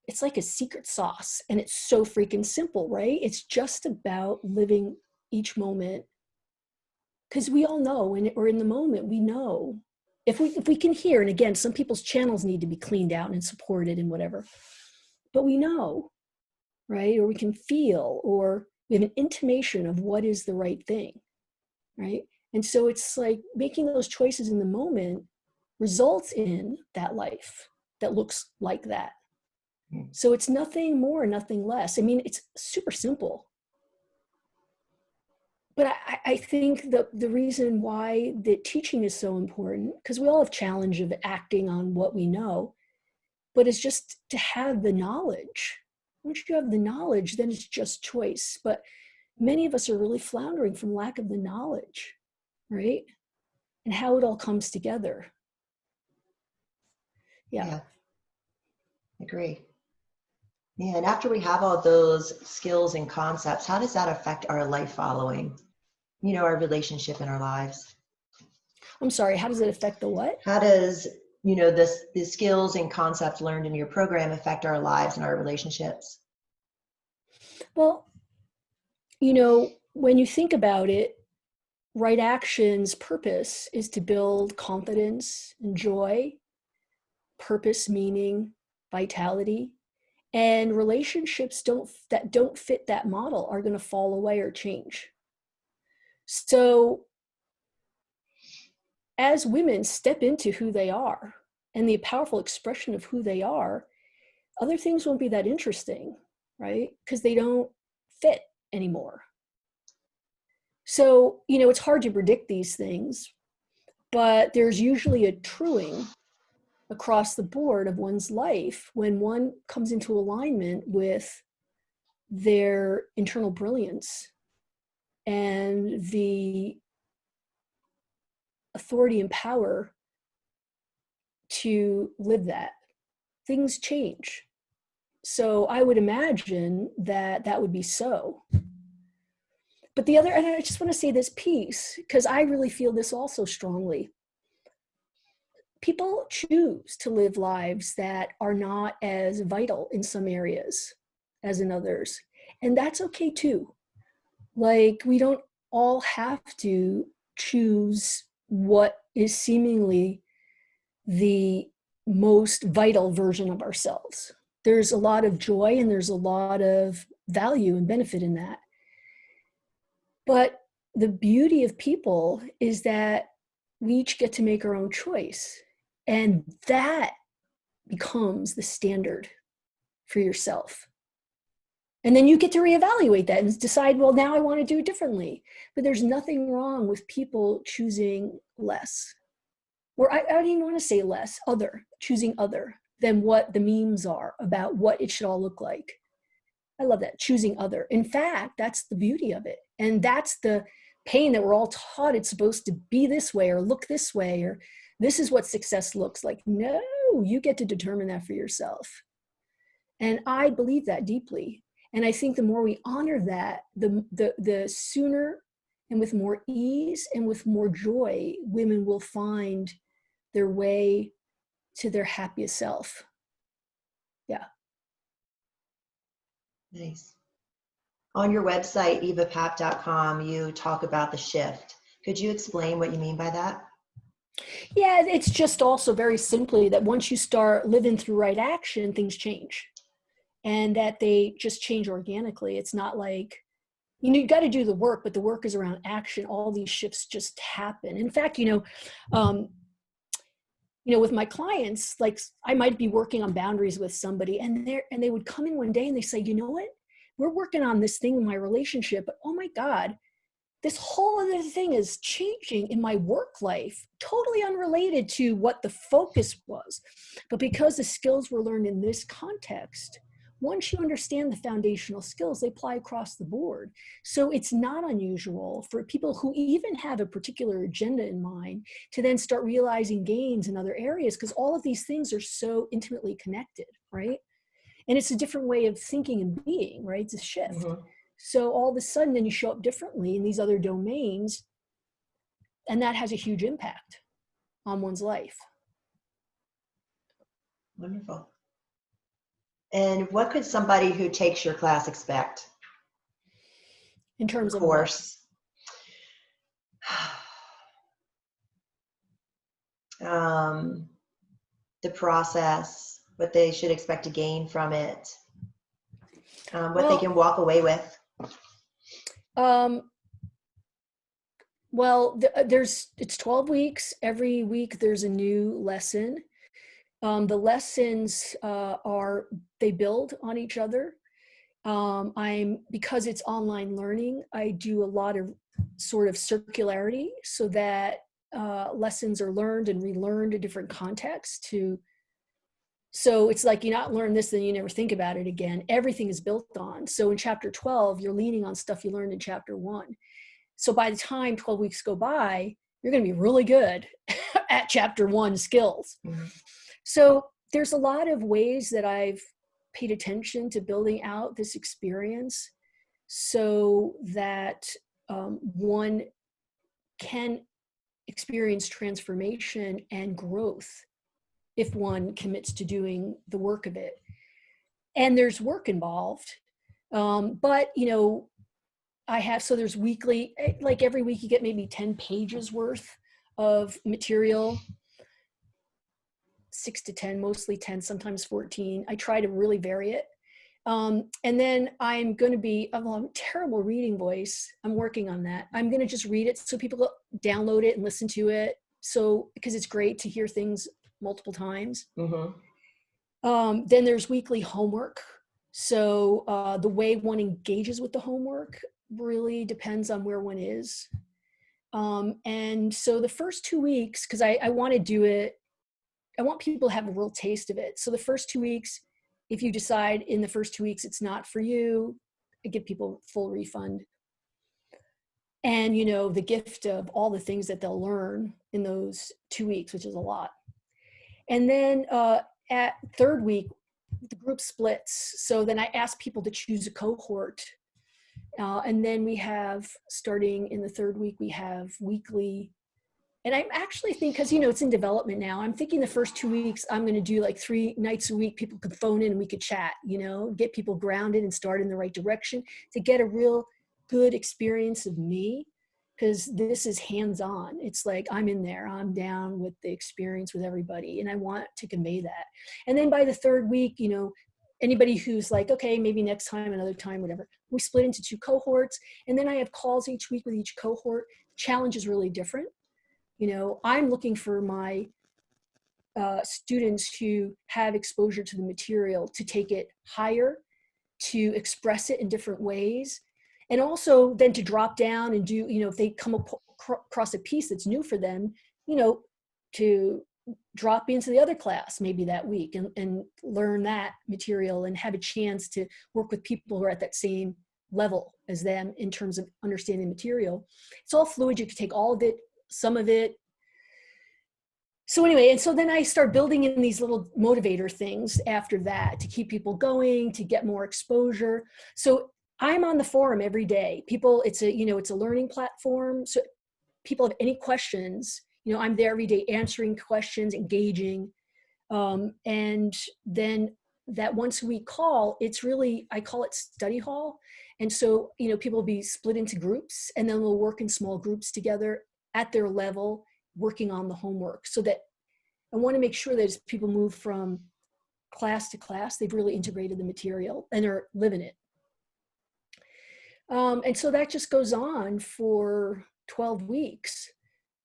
It's like a secret sauce, and it's so freaking simple, right? It's just about living each moment, because we all know when we're in the moment, we know if we can hear, and again, some people's channels need to be cleaned out and supported and whatever, but we know, right? Or we can feel, or we have an intimation of what is the right thing, right? And so it's like making those choices in the moment results in that life that looks like that. So it's nothing more, nothing less. I mean, it's super simple. But I think the reason why the teaching is so important, because we all have challenge of acting on what we know, but it's just to have the knowledge. Once you have the knowledge, then it's just choice. But many of us are really floundering from lack of the knowledge, right? And how it all comes together. Yeah. Agree. Yeah, and after we have all those skills and concepts, how does that affect our life following? Our relationship in our lives. I'm sorry, how does it affect the what? How does, the skills and concepts learned in your program affect our lives and our relationships? Well, when you think about it, right action's purpose is to build confidence and joy, purpose, meaning, vitality. And relationships that don't fit that model are going to fall away or change. So as women step into who they are and the powerful expression of who they are, other things won't be that interesting, right? Because they don't fit anymore. So, it's hard to predict these things, but there's usually a truing across the board of one's life when one comes into alignment with their internal brilliance and the authority and power to live that. Things change. So I would imagine that would be so. But and I just want to say this piece, because I really feel this also strongly. people choose to live lives that are not as vital in some areas as in others. And that's okay too. Like, we don't all have to choose what is seemingly the most vital version of ourselves. There's a lot of joy and there's a lot of value and benefit in that. But the beauty of people is that we each get to make our own choice. And that becomes the standard for yourself. And then you get to reevaluate that and decide, well, now I want to do it differently. But there's nothing wrong with people choosing less. Or I don't even want to say less, choosing other than what the memes are about what it should all look like. I love that, choosing other. In fact, that's the beauty of it. And that's the pain that we're all taught it's supposed to be this way or look this way, or this is what success looks like. No, you get to determine that for yourself. And I believe that deeply. And I think the more we honor that, the sooner and with more ease and with more joy, women will find their way to their happiest self. Yeah. Nice. On your website, evapapp.com, you talk about the shift. Could you explain what you mean by that? Yeah, it's just also very simply that once you start living through right action, things change. And that they just change organically. It's not like, you got to do the work, but the work is around action. All these shifts just happen. In fact, with my clients, like I might be working on boundaries with somebody and they would come in one day and they say, you know what, we're working on this thing in my relationship, but oh my God, this whole other thing is changing in my work life, totally unrelated to what the focus was. But because the skills were learned in this context, once you understand the foundational skills, they apply across the board. So it's not unusual for people who even have a particular agenda in mind to then start realizing gains in other areas, because all of these things are so intimately connected, right? And it's a different way of thinking and being, right? It's a shift. Mm-hmm. So all of a sudden, then you show up differently in these other domains, and that has a huge impact on one's life. Wonderful. And what could somebody who takes your class expect? In terms of course? The process, what they should expect to gain from it, what they can walk away with. It's 12 weeks. Every week there's a new lesson. The lessons they build on each other. Because it's online learning, I do a lot of sort of circularity so that lessons are learned and relearned in different contexts so it's like you not learn this, then you never think about it again. Everything is built on. So in chapter 12, you're leaning on stuff you learned in chapter 1. So by the time 12 weeks go by, you're going to be really good at chapter 1 skills. Mm-hmm. So there's a lot of ways that I've paid attention to building out this experience so that one can experience transformation and growth if one commits to doing the work of it. And there's work involved. But, there's weekly, like every week you get maybe 10 pages worth of material, 6 to 10, mostly 10, sometimes 14. I try to really vary it. And then I'm going to be, a terrible reading voice. I'm working on that. I'm going to just read it so people download it and listen to it. So, because it's great to hear things multiple times. Mm-hmm. Then there's weekly homework. So the way one engages with the homework really depends on where one is. And so the first 2 weeks, because I want to do it, I want people to have a real taste of it. So the first 2 weeks, if you decide in the first 2 weeks it's not for you, I give people full refund. And, the gift of all the things that they'll learn in those 2 weeks, which is a lot. And then at third week, the group splits. So then I ask people to choose a cohort. And then we have, starting in the third week, we have weekly And I'm actually thinking, because, it's in development now, I'm thinking the first 2 weeks, I'm going to do like 3 nights a week. People could phone in and we could chat, get people grounded and start in the right direction to get a real good experience of me. Because this is hands-on. It's like I'm in there, I'm down with the experience with everybody, and I want to convey that. And then by the 3rd week, anybody who's like, okay, maybe next time, another time, whatever, we split into 2 cohorts. And then I have calls each week with each cohort. Challenge is really different. I'm looking for my students who have exposure to the material to take it higher, to express it in different ways, and also then to drop down and do, if they come across a piece that's new for them, to drop into the other class maybe that week and learn that material and have a chance to work with people who are at that same level as them in terms of understanding material. It's all fluid. You can take all of it, some of it. So anyway, and so then I start building in these little motivator things after that to keep people going, to get more exposure. So I'm on the forum every day. People, it's a learning platform. So people have any questions, I'm there every day answering questions, engaging. And then that once a week call, it's really, I call it study hall. And so, people will be split into groups, and then we'll work in small groups together at their level, working on the homework, so that I want to make sure that as people move from class to class, they've really integrated the material and are living it. And so that just goes on for 12 weeks.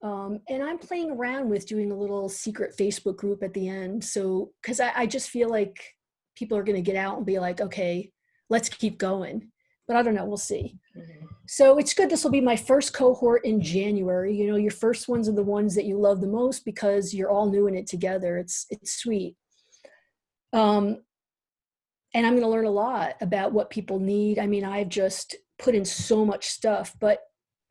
And I'm playing around with doing a little secret Facebook group at the end. So, because I just feel like people are going to get out and be like, okay, let's keep going. But I don't know, we'll see. Mm-hmm. So it's good. This will be my first cohort in January. Your first ones are the ones that you love the most because you're all new in it together. It's sweet. And I'm going to learn a lot about what people need. I mean, I've just put in so much stuff, but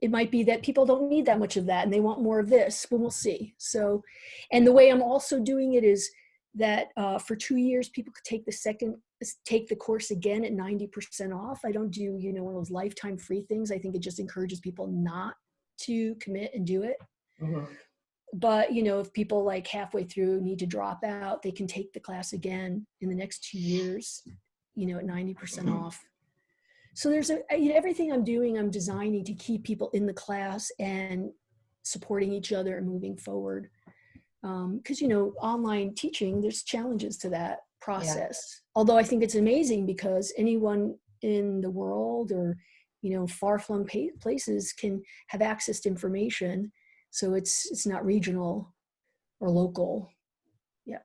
it might be that people don't need that much of that and they want more of this, but we'll see. So, and the way I'm also doing it is that for 2 years, people could take the course again at 90% off. I don't do, one of those lifetime free things. I think it just encourages people not to commit and do it. Mm-hmm. But, if people like halfway through need to drop out, they can take the class again in the next 2 years, at 90% off. So there's everything I'm doing, I'm designing to keep people in the class and supporting each other and moving forward. Because, online teaching, there's challenges to that process. Yeah. Although I think it's amazing because anyone in the world or, far-flung places can have access to information. So it's not regional or local. Yeah.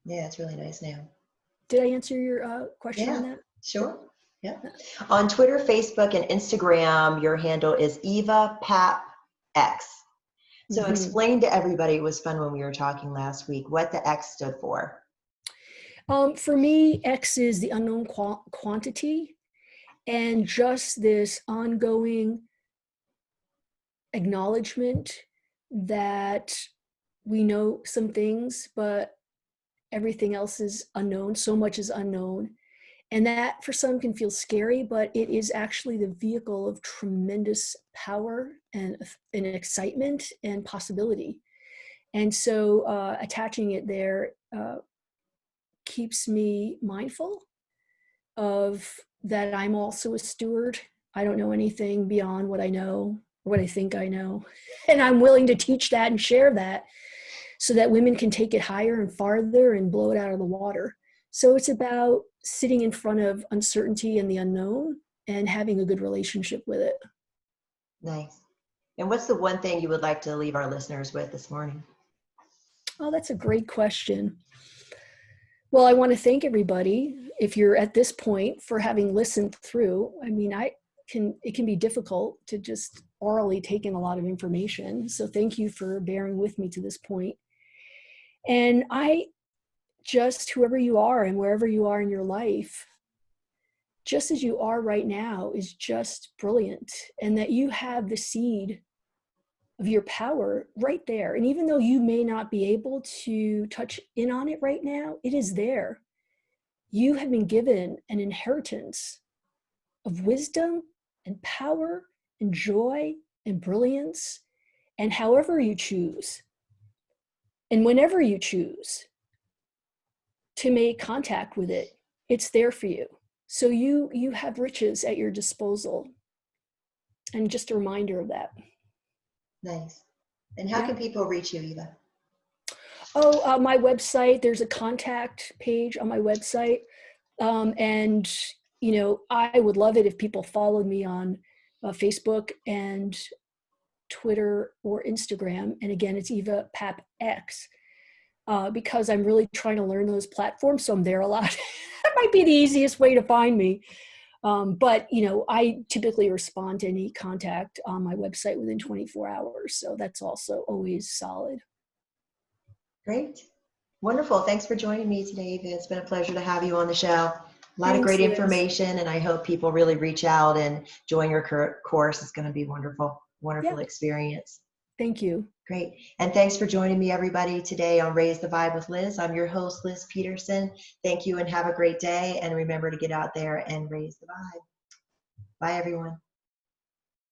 Yeah, it's really nice now. Did I answer your question on that? Sure. Yeah. On Twitter, Facebook, and Instagram, your handle is Eva Papp X. So explain to everybody, it was fun when we were talking last week, what the X stood for. For me, X is the unknown quantity, and just this ongoing acknowledgement that we know some things, but everything else is unknown. So much is unknown. And that for some can feel scary, but it is actually the vehicle of tremendous power and excitement and possibility. And so attaching it there keeps me mindful of that I'm also a steward. I don't know anything beyond what I know or what I think I know. And I'm willing to teach that and share that so that women can take it higher and farther and blow it out of the water. So it's about sitting in front of uncertainty and the unknown and having a good relationship with it. Nice. And what's the one thing you would like to leave our listeners with this morning? Oh, that's a great question. Well, I want to thank everybody, if you're at this point, for having listened through. I mean, it can be difficult to just orally take in a lot of information. So thank you for bearing with me to this point. And whoever you are and wherever you are in your life, just as you are right now is just brilliant. And that you have the seed of your power right there. And even though you may not be able to touch in on it right now, it is there. You have been given an inheritance of wisdom and power and joy and brilliance. And however you choose, and whenever you choose to make contact with it, it's there for you. So you have riches at your disposal. And just a reminder of that. Nice. And how can people reach you, Eva? Oh, my website, there's a contact page on my website. And, you know, I would love it if people followed me on Facebook and Twitter or Instagram. And again, it's Eva Papp X, because I'm really trying to learn those platforms. So I'm there a lot. That might be the easiest way to find me. But, you know, I typically respond to any contact on my website within 24 hours. So that's also always solid. Great. Wonderful. Thanks for joining me today, Eva. It's been a pleasure to have you on the show. A lot of great information, and I hope people really reach out and join your course. It's going to be wonderful, wonderful experience. Thank you. Great. And thanks for joining me, everybody, today on Raise the Vibe with Liz. I'm your host, Liz Peterson. Thank you and have a great day. And remember to get out there and raise the vibe. Bye, everyone.